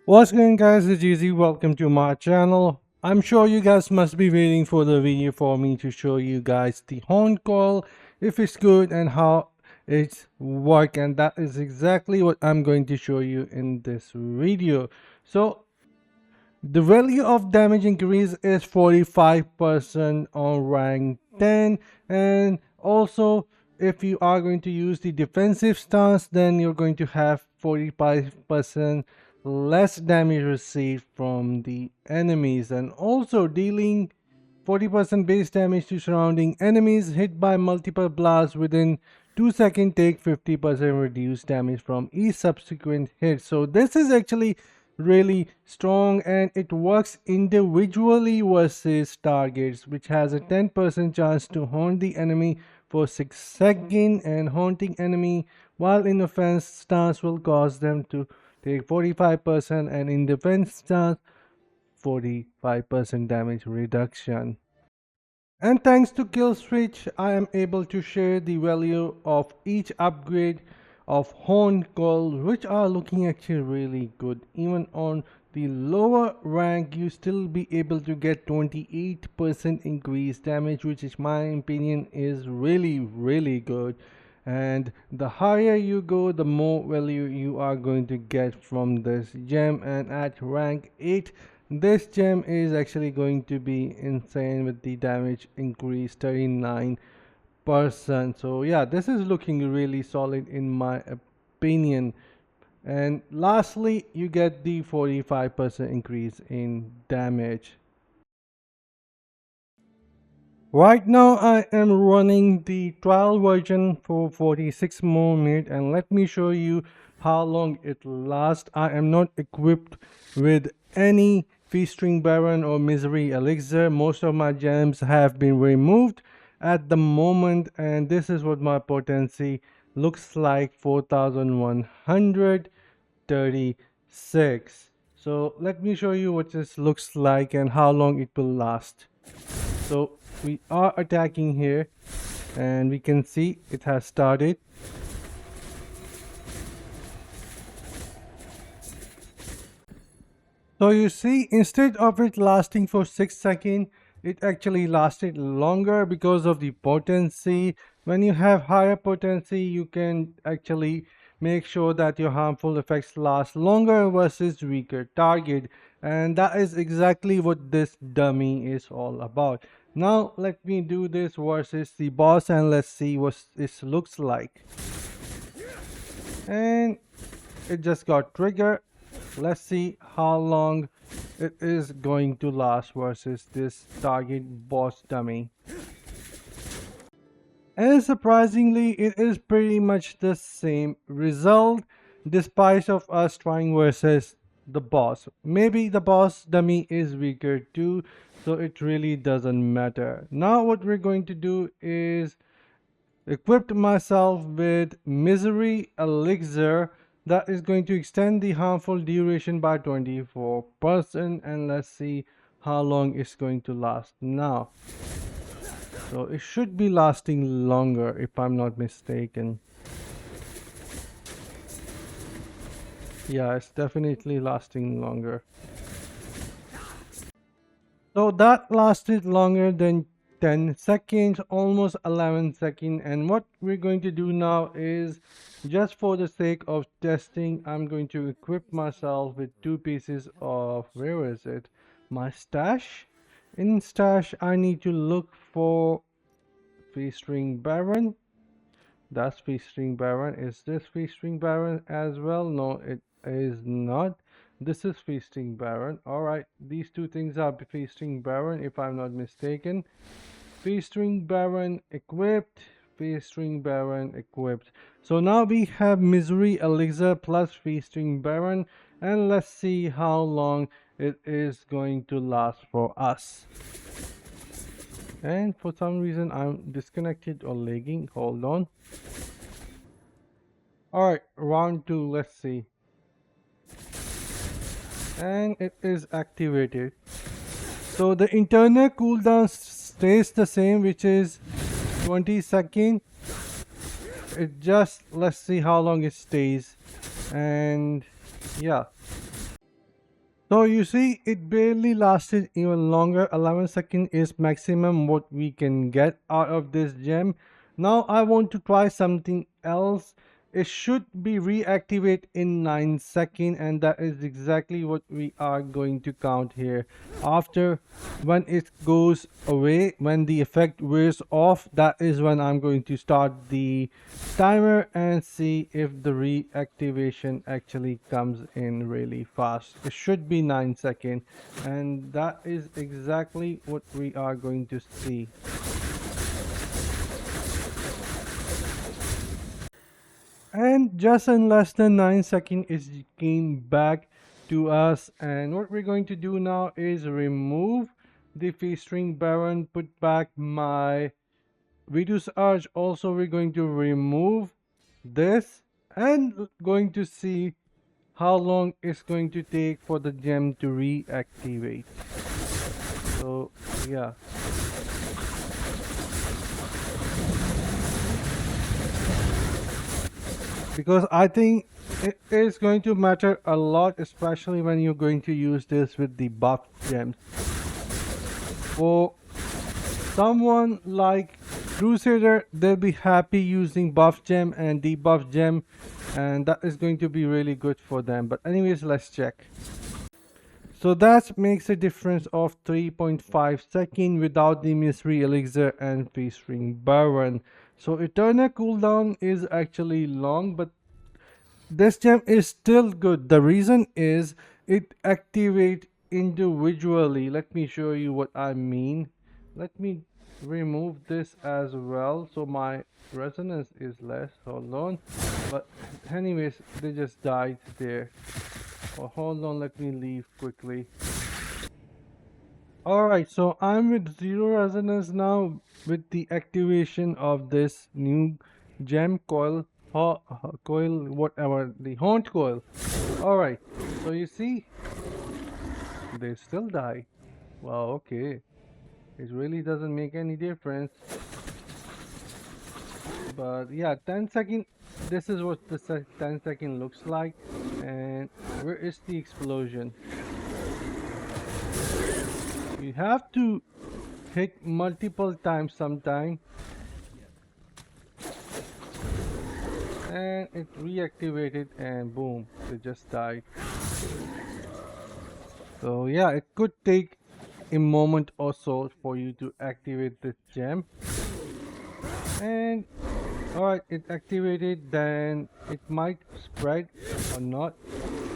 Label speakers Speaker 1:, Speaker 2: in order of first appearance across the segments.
Speaker 1: What's going on, guys, it's Easy. Welcome to my channel. I'm sure you guys must be waiting for the video for me to show you guys the horn coil, if it's good and how it's work, and that is exactly what I'm going to show you in this video. So the value of damage increase is 45% on rank 10, and also if you are going to use the defensive stance, then you're going to have 45% less damage received from the enemies, and also dealing 40% base damage to surrounding enemies hit by multiple blasts within 2 seconds. Take 50% reduced damage from each subsequent hit. So this is actually really strong, and it works individually versus targets, which has a 10% chance to haunt the enemy for 6 seconds, and haunting enemy while in offense stance will cause them to take 45%, and in defense stance 45% damage reduction. And thanks to kill switch, I am able to share the value of each upgrade of horn coil, which are looking actually really good. Even on the lower rank, you still be able to get 28% increased damage, which is my opinion is really good. And the higher you go, the more value you are going to get from this gem. And at rank 8, this gem is actually going to be insane with the damage increase 39%. So yeah, this is looking really solid in my opinion. And lastly, you get the 45% increase in damage. Right now I am running the trial version for 46 more minutes, and let me show you how long it lasts. I am not equipped with any feasting baron or misery elixir. Most of my gems have been removed at the moment, and this is what my potency looks like: 4136. So let me show you what this looks like and how long it will last. So we are attacking here, and we can see it has started. So you see, instead of it lasting for 6 seconds, it actually lasted longer because of the potency. When you have higher potency, you can actually make sure that your harmful effects last longer versus weaker target, and that is exactly what this dummy is all about. Now let me do this versus the boss, and let's see what this looks like. And it just got triggered. Let's see how long it is going to last versus this target boss dummy. And surprisingly, it is pretty much the same result despite of us trying versus the boss. Maybe the boss dummy is weaker too, so it really doesn't matter. Now what we're going to do is equipped myself with misery elixir that is going to extend the harmful duration by 24%, and let's see how long it's going to last now. So it should be lasting longer if I'm not mistaken. Yeah, it's definitely lasting longer. So that lasted longer than 10 seconds, almost 11 seconds. And what we're going to do now is, just for the sake of testing, I'm going to equip myself with 2 pieces of, where is it? My stash. In stash, I need to look for feasting baron. That's feasting baron. Is this feasting baron as well? No, it is not. This is feasting baron. All right, these two things are feasting baron if I'm not mistaken. Feasting baron equipped, feasting baron equipped. So now we have misery elixir plus feasting baron, and let's see how long it is going to last for us. And for some reason I'm disconnected or lagging. Hold on. Alright, round 2, let's see. And it is activated. So the internal cooldown stays the same, which is 20 seconds. It just, let's see how long it stays. And yeah. So you see, it barely lasted even longer. 11 seconds is maximum what we can get out of this gem. Now I want to try something else. It should be reactivate in 9 seconds, and that is exactly what we are going to count here. After, when it goes away, when the effect wears off, that is when I'm going to start the timer and see if the reactivation actually comes in really fast. It should be 9 seconds, and that is exactly what we are going to see. And just in less than 9 seconds it came back to us, and what we're going to do now is remove the featuring baron, put back my reduce urge. Also, we're going to remove this and going to see how long it's going to take for the gem to reactivate. So yeah, because I think it is going to matter a lot, especially when you're going to use this with the buff gems. For someone like Crusader, they'll be happy using buff gem and debuff gem, and that is going to be really good for them. But anyways, let's check. So that makes a difference of 3.5 seconds without the mystery elixir and featuring baron. So eternal cooldown is actually long, but this gem is still good. The reason is it activates individually. Let me show you what I mean. Let me remove this as well so my resonance is less. Hold on. But anyways, they just died there. Oh, hold on, let me leave quickly. Alright, so I'm with 0 resonance now with the activation of this new gem coil, coil, whatever, the haunt coil. Alright, so you see, they still die. Wow, okay. It really doesn't make any difference. But yeah, 10 second, this is what the 10 second looks like. And where is the explosion? You have to hit multiple times sometime, and it reactivated and boom, they just died. So yeah, it could take a moment or so for you to activate this gem. And alright, it activated, then it might spread or not,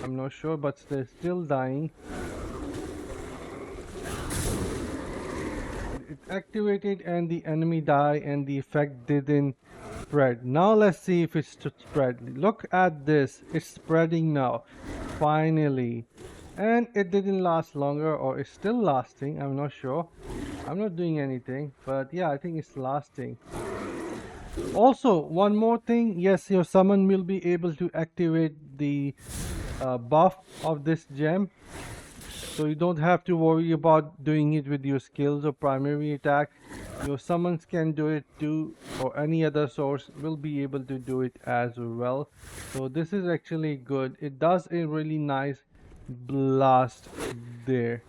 Speaker 1: I'm not sure, but they're still dying. It activated and the enemy died and the effect didn't spread. Now let's see if it's to spread. Look at this, it's spreading now, finally. And it didn't last longer, or it's still lasting, I'm not sure. I'm not doing anything, but yeah, I think it's lasting. Also, one more thing, yes, your summon will be able to activate the buff of this gem. So you don't have to worry about doing it with your skills or primary attack. Your summons can do it too, or any other source will be able to do it as well. So this is actually good. It does a really nice blast there.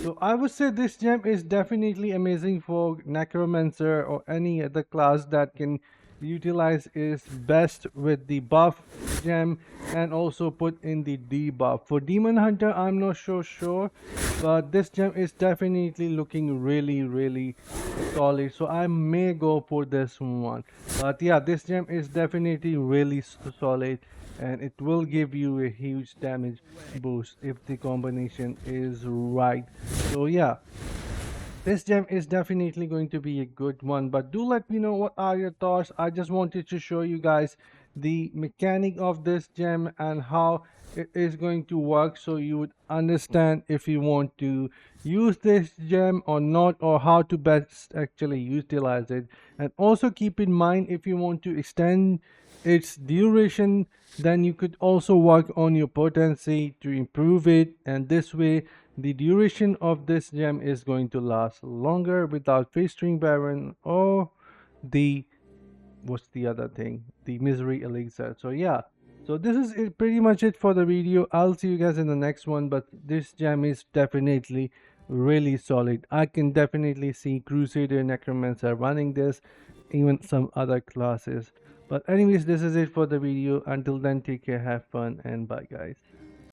Speaker 1: So I would say this gem is definitely amazing for necromancer or any other class that can utilize is best with the buff gem and also put in the debuff. For demon hunter, I'm not so sure, but this gem is definitely looking really solid, so I may go for this one. But yeah, this gem is definitely really solid, and it will give you a huge damage boost if the combination is right. So yeah, this gem is definitely going to be a good one, but do let me know what are your thoughts. I just wanted to show you guys the mechanic of this gem and how it is going to work, so you would understand if you want to use this gem or not, or how to best actually utilize it. And also keep in mind, if you want to extend its duration, then you could also work on your potency to improve it, and this way the duration of this gem is going to last longer without featuring baron or the what's the other thing, the misery elixir. So yeah, So this is it, pretty much it for the video. I'll see you guys in the next one, but this gem is definitely really solid. I can definitely see Crusader, Necromancer running this, even some other classes. But anyways, this is it for the video. Until then, take care, have fun, and bye guys.